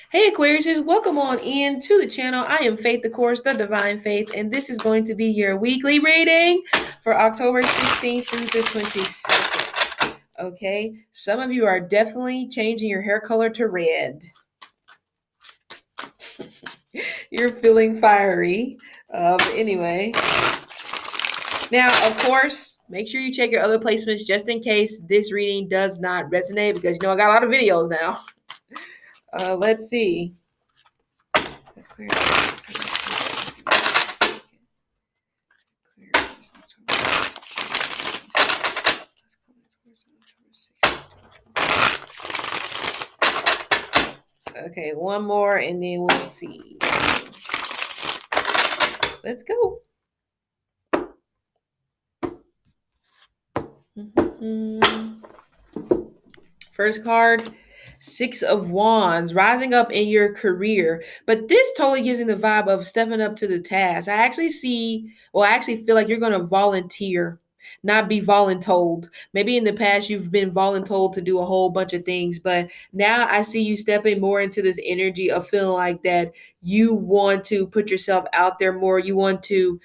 Hey Aquarius, welcome on in to the channel. I am Faith, the course, the divine faith, and this is going to be your weekly reading for October 16th through the 22nd. Okay, some of you are definitely changing your hair color to red. You're feeling fiery. Anyway, now, of course, make sure you check your other placements just in case this reading does not resonate because I got a lot of videos now. Let's see. Okay, one more and then we'll see. Let's go. First card, Six of Wands, rising up in your career. But this totally gives me the vibe of stepping up to the task. I actually feel like you're going to volunteer, not be voluntold. Maybe in the past you've been voluntold to do a whole bunch of things, but now I see you stepping more into this energy of feeling like that you want to put yourself out there more. You want to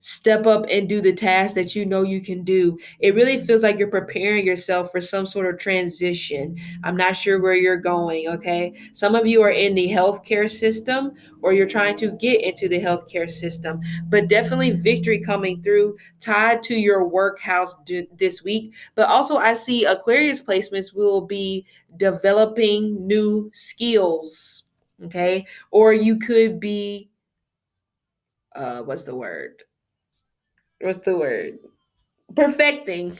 step up and do the task that you know you can do. It really feels like you're preparing yourself for some sort of transition. I'm not sure where you're going, okay? Some of you are in the healthcare system or you're trying to get into the healthcare system, but definitely victory coming through tied to your work house this week. But also, I see Aquarius placements will be developing new skills, okay? Or you could be, what's the word? What's the word? Perfecting.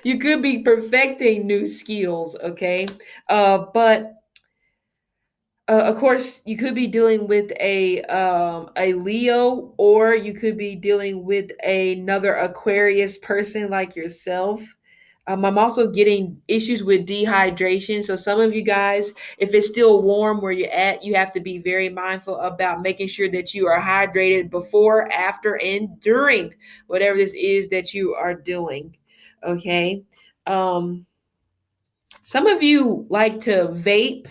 You could be perfecting new skills, okay? But of course, you could be dealing with a Leo, or you could be dealing with another Aquarius person like yourself. I'm also getting issues with dehydration. So some of you guys, if it's still warm where you're at, you have to be very mindful about making sure that you are hydrated before, after, and during whatever this is that you are doing. Okay. Um, some of you like to vape,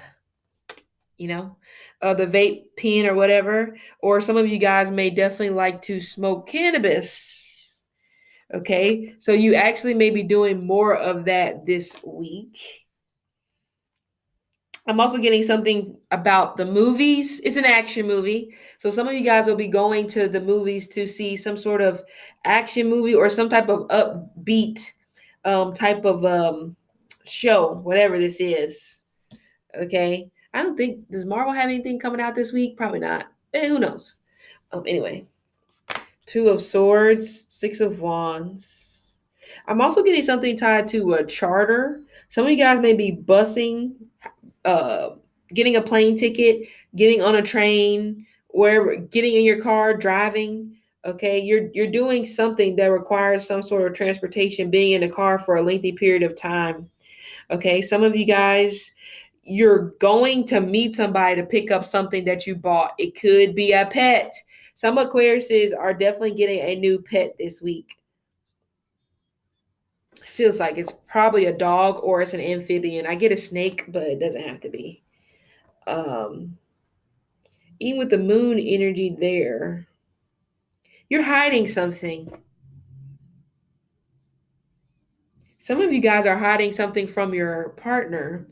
the vape pen or whatever. Or some of you guys may definitely like to smoke cannabis. Okay, so you actually may be doing more of that this week. I'm also getting something about the movies. It's an action movie. So some of you guys will be going to the movies to see some sort of action movie or some type of upbeat type of show, whatever this is. Okay. I don't think, does Marvel have anything coming out this week? Probably not. Who knows? Anyway, Two of Swords, Six of Wands. I'm also getting something tied to a charter. Some of you guys may be busing, uh, getting a plane ticket, getting on a train, wherever, getting in your car, driving. Okay, you're doing something that requires some sort of transportation, being in a car for a lengthy period of time. Okay, some of you guys, you're going to meet somebody to pick up something that you bought. It could be a pet. Some Aquariuses are definitely getting a new pet this week. Feels like it's probably a dog or it's an amphibian. I get a snake, but it doesn't have to be. Even with the moon energy there, you're hiding something. Some of you guys are hiding something from your partner.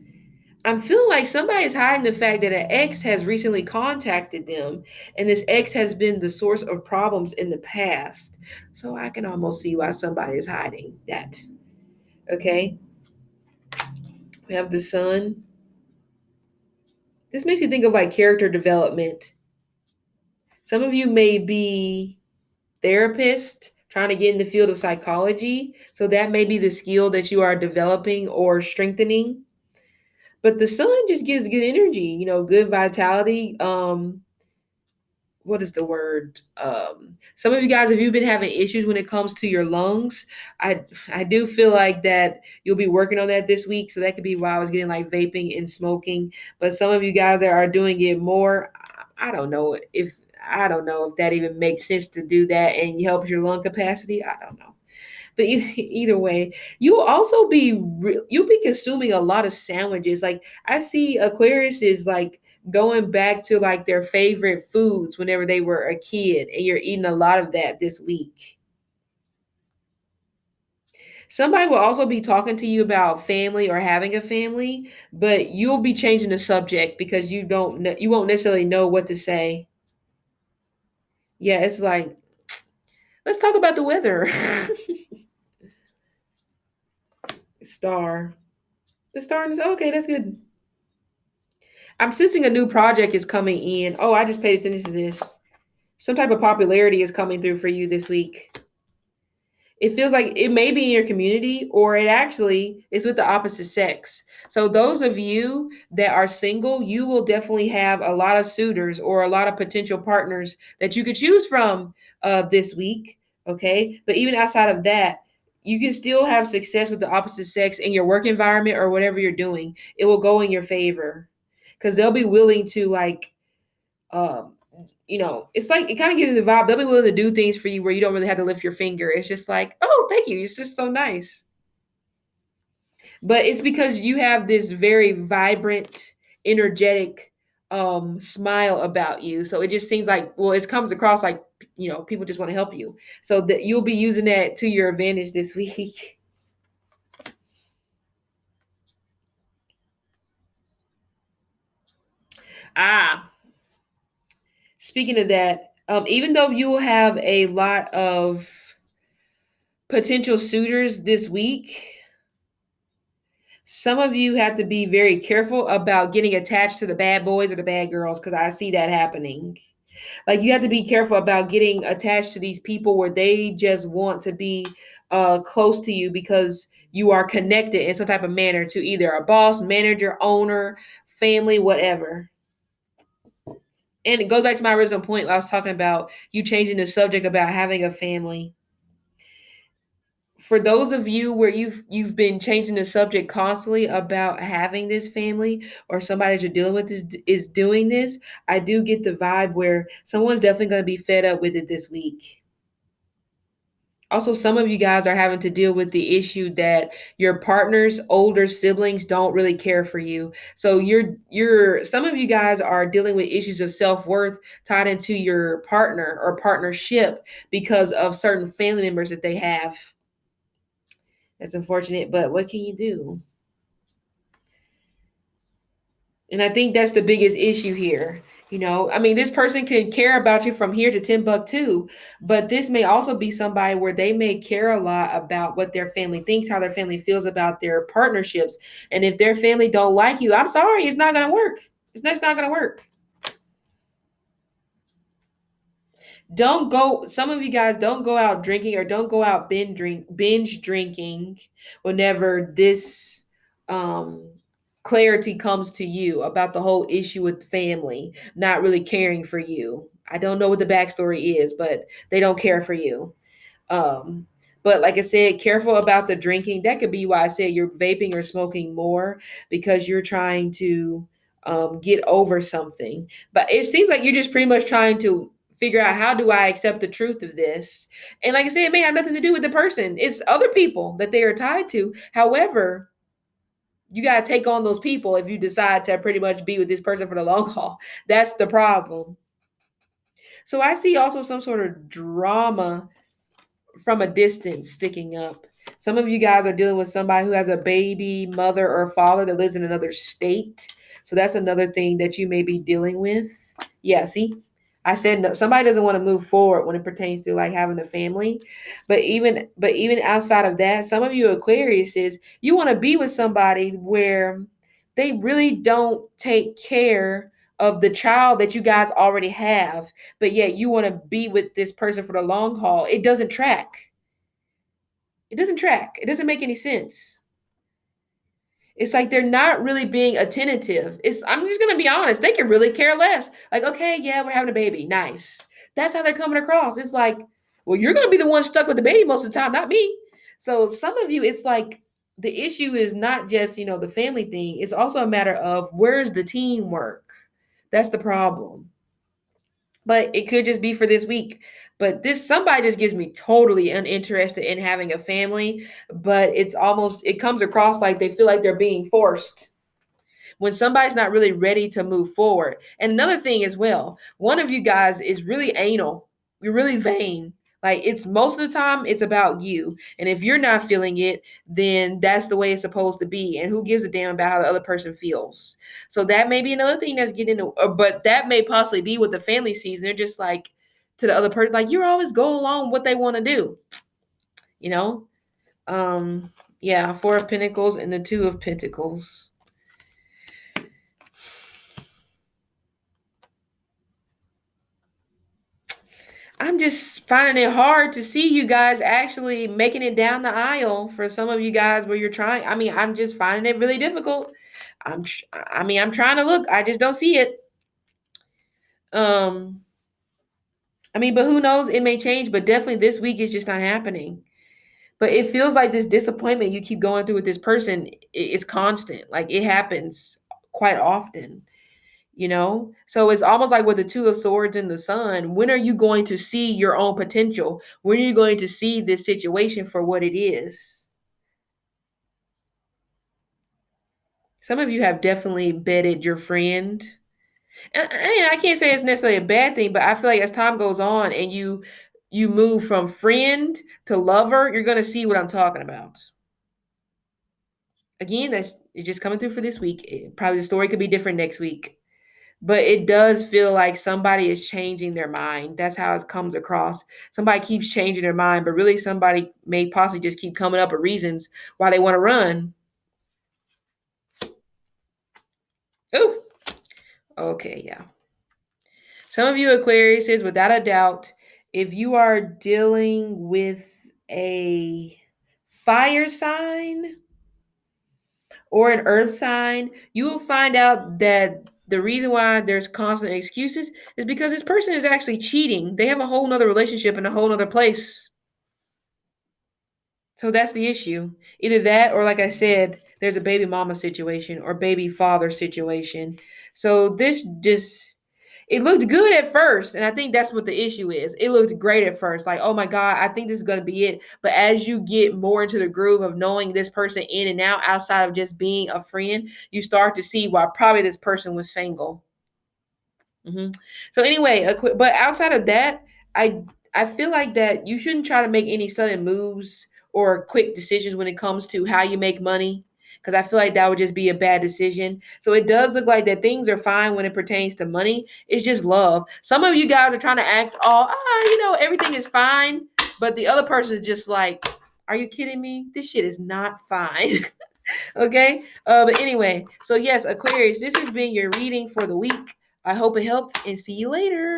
I'm feeling like somebody's hiding the fact that an ex has recently contacted them, and this ex has been the source of problems in the past. So I can almost see why somebody is hiding that. Okay. We have the sun. This makes you think of like character development. Some of you may be therapists trying to get in the field of psychology. So that may be the skill that you are developing or strengthening. But the sun just gives good energy, good vitality. What is the word? Some of you guys, if you've been having issues when it comes to your lungs, I do feel like that you'll be working on that this week. So that could be why I was getting like vaping and smoking. But some of you guys that are doing it more, I don't know if that even makes sense to do that and helps your lung capacity. I don't know. But either way, you'll be consuming a lot of sandwiches. Like I see Aquarius is like going back to like their favorite foods whenever they were a kid, and you're eating a lot of that this week. Somebody will also be talking to you about family or having a family, but you'll be changing the subject because you won't necessarily know what to say. Yeah, it's like, let's talk about the weather. Star. The star is okay, that's good. I'm sensing a new project is coming in. Oh, I just paid attention to this. Some type of popularity is coming through for you this week. It feels like it may be in your community or it actually is with the opposite sex. So those of you that are single, you will definitely have a lot of suitors or a lot of potential partners that you could choose from this week. Okay. But even outside of that, you can still have success with the opposite sex in your work environment or whatever you're doing. It will go in your favor because they'll be willing to like um it's like it kind of gives you the vibe. They'll be willing to do things for you where you don't really have to lift your finger. It's just like, oh, thank you. It's just so nice. But it's because you have this very vibrant, energetic smile about you. So it just seems like, well, it comes across like, people just want to help you. So that you'll be using that to your advantage this week. Ah, speaking of that, even though you will have a lot of potential suitors this week, some of you have to be very careful about getting attached to the bad boys or the bad girls because I see that happening. Like you have to be careful about getting attached to these people where they just want to be close to you because you are connected in some type of manner to either a boss, manager, owner, family, whatever. And it goes back to my original point. I was talking about you changing the subject about having a family. For those of you where you've been changing the subject constantly about having this family or somebody that you're dealing with is doing this, I do get the vibe where someone's definitely going to be fed up with it this week. Also, some of you guys are having to deal with the issue that your partner's older siblings don't really care for you. So you're some of you guys are dealing with issues of self-worth tied into your partner or partnership because of certain family members that they have. That's unfortunate, but what can you do? And I think that's the biggest issue here. I mean, this person can care about you from here to Timbuktu, but this may also be somebody where they may care a lot about what their family thinks, how their family feels about their partnerships. And if their family don't like you, I'm sorry, it's not going to work. It's not going to work. Don't go Some of you guys don't go out drinking or don't go out binge drinking whenever this um clarity comes to you about the whole issue with family not really caring for you. I don't know what the backstory is, but they don't care for you. um but like I said, careful about the drinking. That could be why I said you're vaping or smoking more, because you're trying to get over something. But it seems like you're just pretty much trying to figure out, how do I accept the truth of this? And like I said, it may have nothing to do with the person. It's other people that they are tied to. However, you got to take on those people if you decide to pretty much be with this person for the long haul. That's the problem. So I see also some sort of drama from a distance sticking up. Some of you guys are dealing with somebody who has a baby mother or father that lives in another state. So that's another thing that you may be dealing with. Yeah, see, I said no, somebody doesn't want to move forward when it pertains to like having a family. But even outside of that, some of you Aquariuses, you want to be with somebody where they really don't take care of the child that you guys already have, but yet you want to be with this person for the long haul. It doesn't track. It doesn't track. It doesn't make any sense. It's like they're not really being attentive. I'm just gonna be honest, they can really care less. Like, okay, yeah, we're having a baby. Nice. That's how they're coming across. It's like, well, you're gonna be the one stuck with the baby most of the time, not me. So some of you, it's like the issue is not just, the family thing. It's also a matter of where's the teamwork. That's the problem. but it could just be for this week. But this somebody just gives me totally uninterested in having a family, but it comes across like they feel like they're being forced when somebody's not really ready to move forward. And another thing as well, one of you guys is really anal. You're really vain. Like it's most of the time it's about you. And if you're not feeling it, then that's the way it's supposed to be. And who gives a damn about how the other person feels? So that may be another thing that's but that may possibly be what the family sees. And they're just like to the other person, like you always go along with what they want to do, you know? Yeah, Four of Pentacles and the Two of Pentacles. I'm just finding it hard to see you guys actually making it down the aisle for some of you guys where you're trying. I mean, I'm just finding it really difficult. I'm trying to look. I just don't see it. Um, but who knows? It may change, but definitely this week is just not happening. But it feels like this disappointment you keep going through with this person is constant. Like it happens quite often. So it's almost like with the Two of Swords and the Sun. When are you going to see your own potential? When are you going to see this situation for what it is? Some of you have definitely betted your friend, and I can't say it's necessarily a bad thing, but I feel like as time goes on and you move from friend to lover, you're going to see what I'm talking about. Again, it's just coming through for this week. Probably the story could be different next week. But it does feel like somebody is changing their mind. That's how it comes across. Somebody keeps changing their mind, but really somebody may possibly just keep coming up with reasons why they want to run. Oh, okay, yeah. Some of you Aquariuses, without a doubt, if you are dealing with a fire sign or an earth sign, you will find out that the reason why there's constant excuses is because this person is actually cheating. They have a whole nother relationship in a whole nother place. So that's the issue. Either that or like I said, there's a baby mama situation or baby father situation. So this just it looked good at first, and I think that's what the issue is. It looked great at first, like, oh my God, I think this is going to be it. But as you get more into the groove of knowing this person in and out, outside of just being a friend, you start to see why probably this person was single. Mm-hmm. So anyway, but outside of that, I I feel like that you shouldn't try to make any sudden moves or quick decisions when it comes to how you make money, because I feel like that would just be a bad decision. So it does look like that things are fine when it pertains to money. It's just love. Some of you guys are trying to act all everything is fine, but the other person is just like, are you kidding me? This shit is not fine. Okay. But anyway, so yes, Aquarius, this has been your reading for the week. I hope it helped and see you later.